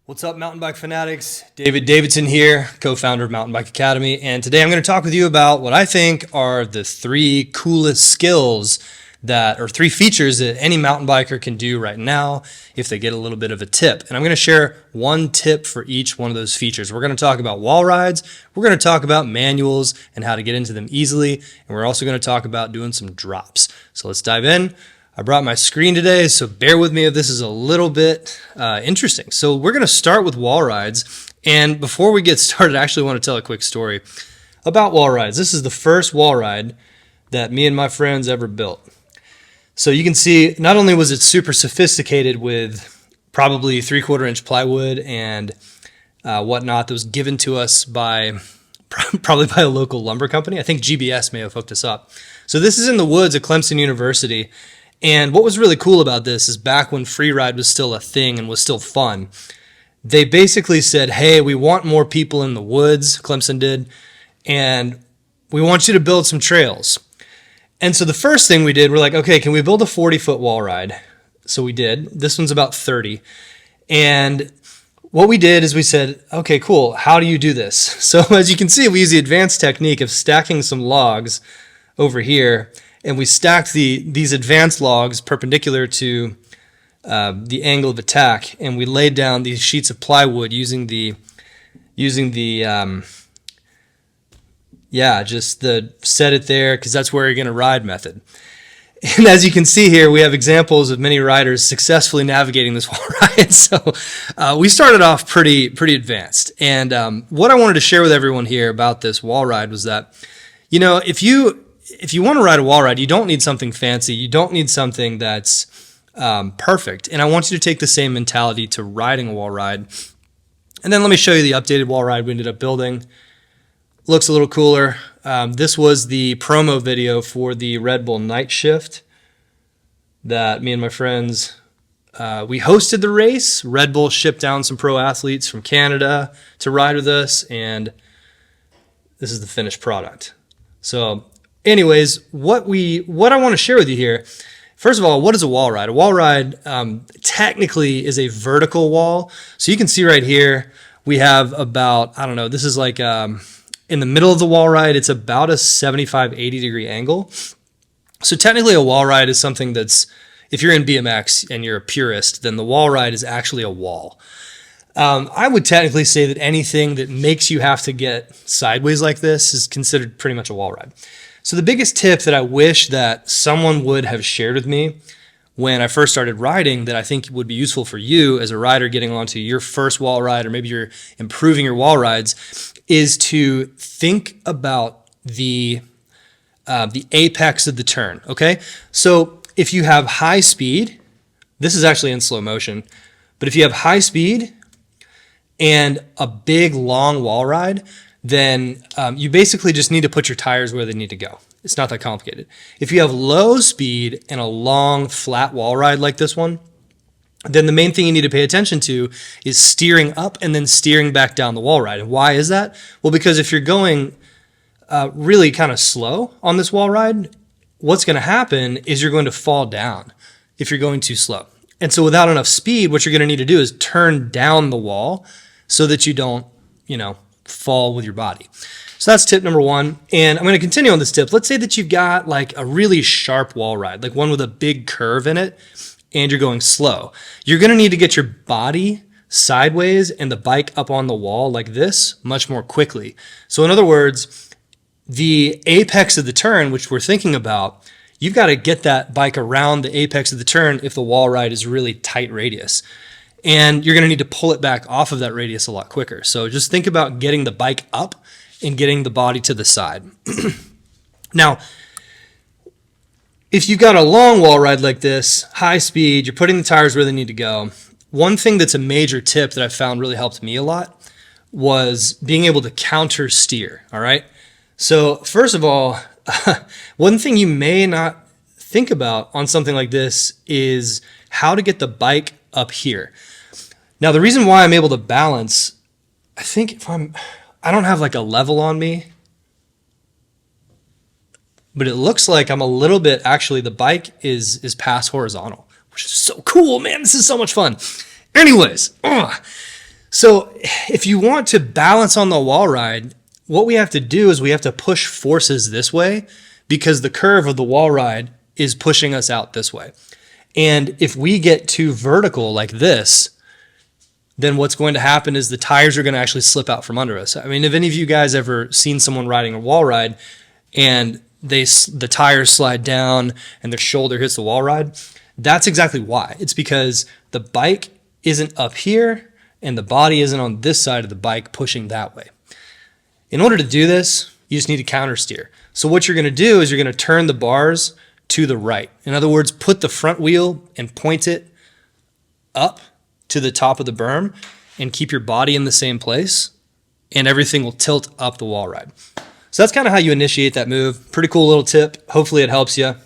What's up, mountain bike fanatics? David Davidson here, co-founder of Mountain Bike Academy, and today I'm going to talk with you about what I think are the three coolest skills or three features that any mountain biker can do right now if they get a little bit of a tip. And I'm going to share one tip for each one of those features. We're going to talk about wall rides, we're going to talk about manuals and how to get into them easily, and we're also going to talk about doing some drops. So let's dive in. I brought my screen today, so bear with me if this is a little bit interesting. So we're going to start with wall rides. And before we get started, I actually want to tell a quick story about wall rides. This is the first wall ride that me and my friends ever built. So you can see, not only was it super sophisticated with probably 3/4 inch plywood and whatnot that was given to us probably by a local lumber company. I think GBS may have hooked us up. So this is in the woods at Clemson University. And what was really cool about this is back when free ride was still a thing and was still fun, they basically said, hey, we want more people in the woods, Clemson did, and we want you to build some trails. And so the first thing we did, we're like, okay, can we build a 40-foot wall ride? So we did. This one's about 30. And what we did is we said, okay, cool, how do you do this? So as you can see, we use the advanced technique of stacking some logs over here, and we stacked these advanced logs perpendicular to the angle of attack, and we laid down these sheets of plywood using the set it there because that's where you're going to ride method. And as you can see here, we have examples of many riders successfully navigating this wall ride. So we started off pretty advanced. And what I wanted to share with everyone here about this wall ride was that, if you want to ride a wall ride, you don't need something fancy. You don't need something that's perfect. And I want you to take the same mentality to riding a wall ride. And then let me show you the updated wall ride we ended up building. Looks a little cooler. This was the promo video for the Red Bull Night Shift that me and my friends, we hosted the race. Red Bull shipped down some pro athletes from Canada to ride with us, and this is the finished product. So anyways, what I want to share with you here, first of all, what is a wall ride? A wall ride technically is a vertical wall. So you can see right here, we have about, this is like in the middle of the wall ride, it's about a 75, 80 degree angle. So technically a wall ride is something that's, if you're in BMX and you're a purist, then the wall ride is actually a wall. I would technically say that anything that makes you have to get sideways like this is considered pretty much a wall ride. So the biggest tip that I wish that someone would have shared with me when I first started riding that I think would be useful for you as a rider getting onto your first wall ride, or maybe you're improving your wall rides, is to think about the apex of the turn, okay? So if you have high speed, this is actually in slow motion, but if you have high speed and a big long wall ride, then you basically just need to put your tires where they need to go. It's not that complicated. If you have low speed and a long flat wall ride like this one, then the main thing you need to pay attention to is steering up and then steering back down the wall ride. And why is that? Well, because if you're going really kind of slow on this wall ride, what's going to happen is you're going to fall down if you're going too slow. And so without enough speed, what you're going to need to do is turn down the wall so that you don't, fall with your body. So that's tip number one. And I'm going to continue on this tip. Let's say that you've got like a really sharp wall ride, like one with a big curve in it, and you're going slow. You're going to need to get your body sideways and the bike up on the wall like this much more quickly. So in other words, the apex of the turn, which we're thinking about, you've got to get that bike around the apex of the turn if the wall ride is really tight radius. And you're going to need to pull it back off of that radius a lot quicker. So just think about getting the bike up and getting the body to the side. Now, if you've got a long wall ride like this, high speed, you're putting the tires where they need to go. One thing that's a major tip that I found really helped me a lot was being able to counter steer, all right? So first of all, one thing you may not think about on something like this is how to get the bike up here. Now, the reason why I'm able to balance, I think I don't have like a level on me, but it looks like I'm a little bit, actually the bike is past horizontal, which is so cool, man. This is so much fun. Anyways, So if you want to balance on the wall ride, what we have to do is we have to push forces this way because the curve of the wall ride is pushing us out this way. And if we get too vertical like this, then what's going to happen is the tires are going to actually slip out from under us. I mean, have any of you guys ever seen someone riding a wall ride and the tires slide down and their shoulder hits the wall ride? That's exactly why. It's because the bike isn't up here and the body isn't on this side of the bike pushing that way. In order to do this, you just need to counter steer. So what you're going to do is you're going to turn the bars to the right. In other words, put the front wheel and point it up to the top of the berm and keep your body in the same place, and everything will tilt up the wall ride. So that's kind of how you initiate that move. Pretty cool little tip. Hopefully it helps you.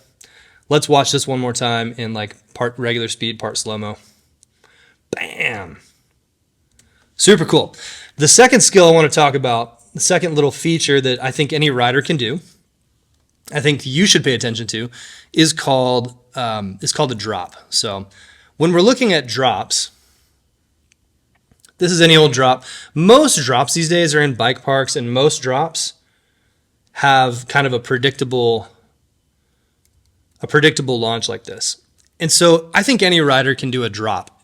Let's watch this one more time in like part regular speed, part slow-mo. Bam. Super cool. The second skill I want to talk about, the second little feature that I think any rider can do, I think you should pay attention to, is called a drop. So when we're looking at drops, this is any old drop. Most drops these days are in bike parks, and most drops have kind of a predictable launch like this. And so I think any rider can do a drop.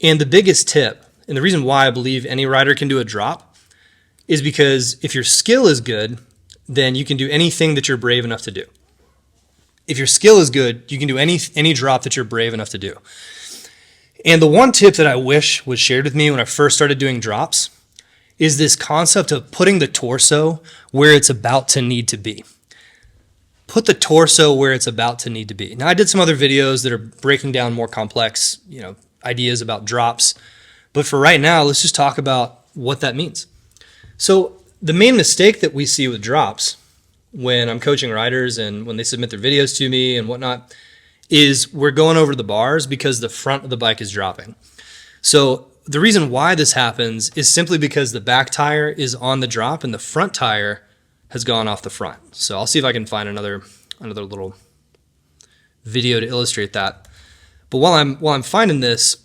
And the biggest tip, and the reason why I believe any rider can do a drop, is because if your skill is good, then you can do anything that you're brave enough to do. If your skill is good, you can do any drop that you're brave enough to do. And the one tip that I wish was shared with me when I first started doing drops is this concept of putting the torso where it's about to need to be. Put the torso where it's about to need to be. Now, I did some other videos that are breaking down more complex, ideas about drops. But for right now, let's just talk about what that means. So the main mistake that we see with drops when I'm coaching riders and when they submit their videos to me and whatnot is we're going over the bars because the front of the bike is dropping. So the reason why this happens is simply because the back tire is on the drop and the front tire has gone off the front. So I'll see if I can find another little video to illustrate that. But while I'm finding this,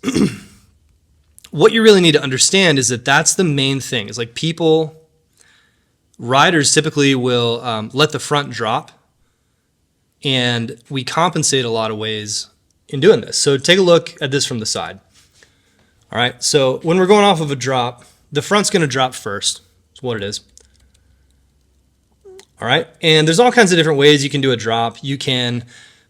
what you really need to understand is that that's the main thing. It's like riders typically will let the front drop, and we compensate a lot of ways in doing this. So take a look at this from the side. All right, so when we're going off of a drop, the front's going to drop first. That's what it is. All right, and there's all kinds of different ways you can do a drop. You can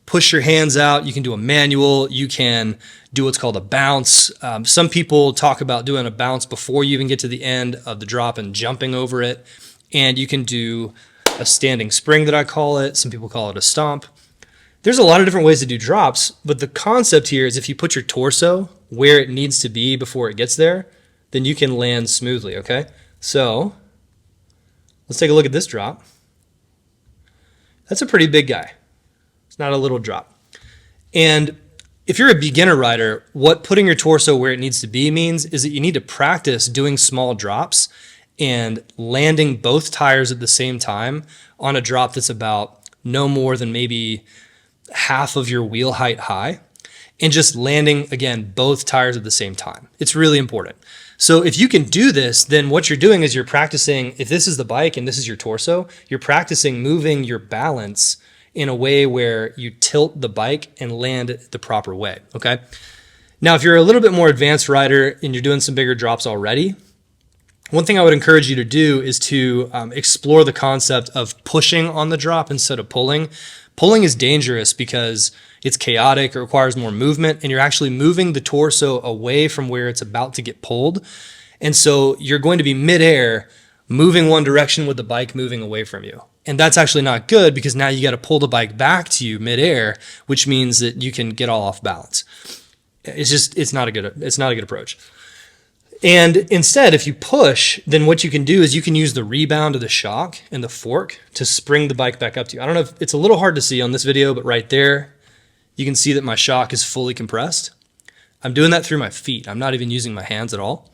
push your hands out. You can do a manual. You can do what's called a bounce. Some people talk about doing a bounce before you even get to the end of the drop and jumping over it. And you can do a standing spring that I call it. Some people call it a stomp. There's a lot of different ways to do drops, but the concept here is if you put your torso where it needs to be before it gets there, then you can land smoothly, okay? So let's take a look at this drop. That's a pretty big guy. It's not a little drop. And if you're a beginner rider, what putting your torso where it needs to be means is that you need to practice doing small drops and landing both tires at the same time on a drop that's about no more than maybe half of your wheel height high, and just landing, again, both tires at the same time. It's really important. So if you can do this, then what you're doing is you're practicing, if this is the bike and this is your torso, you're practicing moving your balance in a way where you tilt the bike and land it the proper way, okay? Now, if you're a little bit more advanced rider and you're doing some bigger drops already, one thing I would encourage you to do is to explore the concept of pushing on the drop instead of pulling. Pulling is dangerous because it's chaotic, it requires more movement, and you're actually moving the torso away from where it's about to get pulled. And so you're going to be midair moving one direction with the bike moving away from you. And that's actually not good because now you got to pull the bike back to you midair, which means that you can get all off balance. It's not a good approach. And instead, if you push, then what you can do is you can use the rebound of the shock and the fork to spring the bike back up to you. I don't know if it's a little hard to see on this video, but right there, you can see that my shock is fully compressed. I'm doing that through my feet. I'm not even using my hands at all.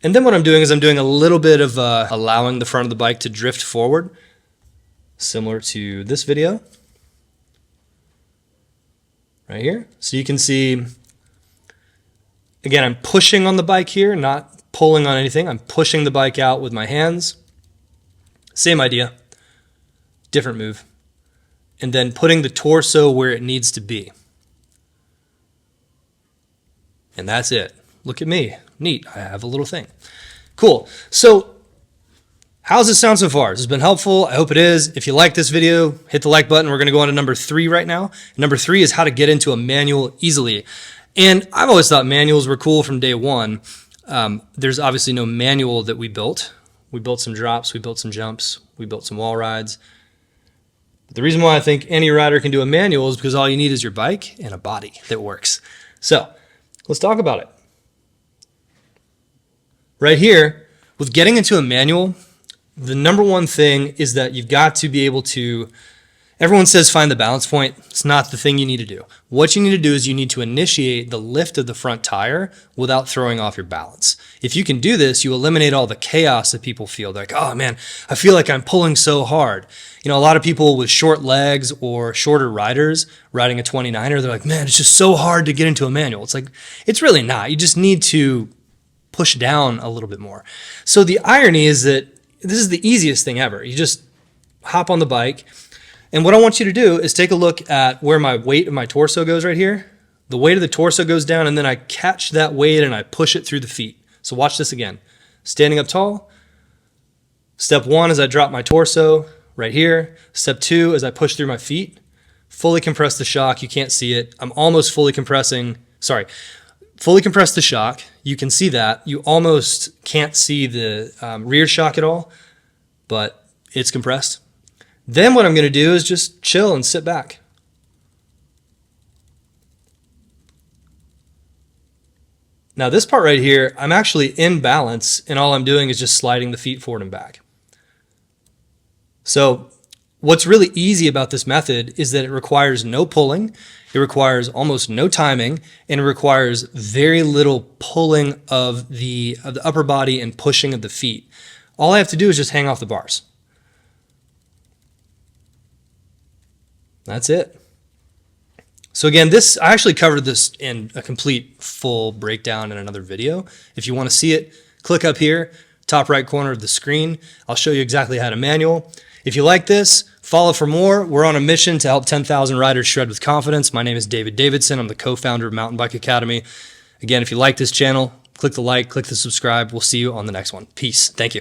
And then what I'm doing is I'm doing a little bit of allowing the front of the bike to drift forward, similar to this video right here. So you can see Again, I'm pushing on the bike here, not pulling on anything. I'm pushing the bike out with my hands. Same idea, different move. And then putting the torso where it needs to be. And that's it. Look at me. Neat. I have a little thing. Cool. So how's this sound so far? This has been helpful. I hope it is. If you like this video, hit the like button. We're going to go on to number 3 right now. Number 3 is how to get into a manual easily. And I've always thought manuals were cool from day one. There's obviously no manual that we built. We built some drops. We built some jumps. We built some wall rides. But the reason why I think any rider can do a manual is because all you need is your bike and a body that works. So let's talk about it. Right here, with getting into a manual, the number one thing is that you've got to be able to, everyone says find the balance point. It's not the thing you need to do. What you need to do is you need to initiate the lift of the front tire without throwing off your balance. If you can do this, you eliminate all the chaos that people feel. They're like, oh man, I feel like I'm pulling so hard. You know, a lot of people with short legs or shorter riders riding a 29er, they're like, man, it's just so hard to get into a manual. It's like, it's really not. You just need to push down a little bit more. So the irony is that this is the easiest thing ever. You just hop on the bike. And what I want you to do is take a look at where my weight of my torso goes right here. The weight of the torso goes down, and then I catch that weight and I push it through the feet. So watch this again. Standing up tall. Step 1 is I drop my torso right here. Step 2 is I push through my feet. Fully compress the shock. You can't see it. I'm almost fully compressing. Sorry. Fully compress the shock. You can see that. You almost can't see the rear shock at all, but it's compressed. Then what I'm going to do is just chill and sit back. Now this part right here, I'm actually in balance, and all I'm doing is just sliding the feet forward and back. So what's really easy about this method is that it requires no pulling, it requires almost no timing, and it requires very little pulling of the upper body and pushing of the feet. All I have to do is just hang off the bars. That's it. So again, I actually covered this in a complete full breakdown in another video. If you want to see it, click up here, top right corner of the screen. I'll show you exactly how to manual. If you like this, follow for more. We're on a mission to help 10,000 riders shred with confidence. My name is David Davidson. I'm the co-founder of Mountain Bike Academy. Again, if you like this channel, click the like, click the subscribe. We'll see you on the next one. Peace. Thank you.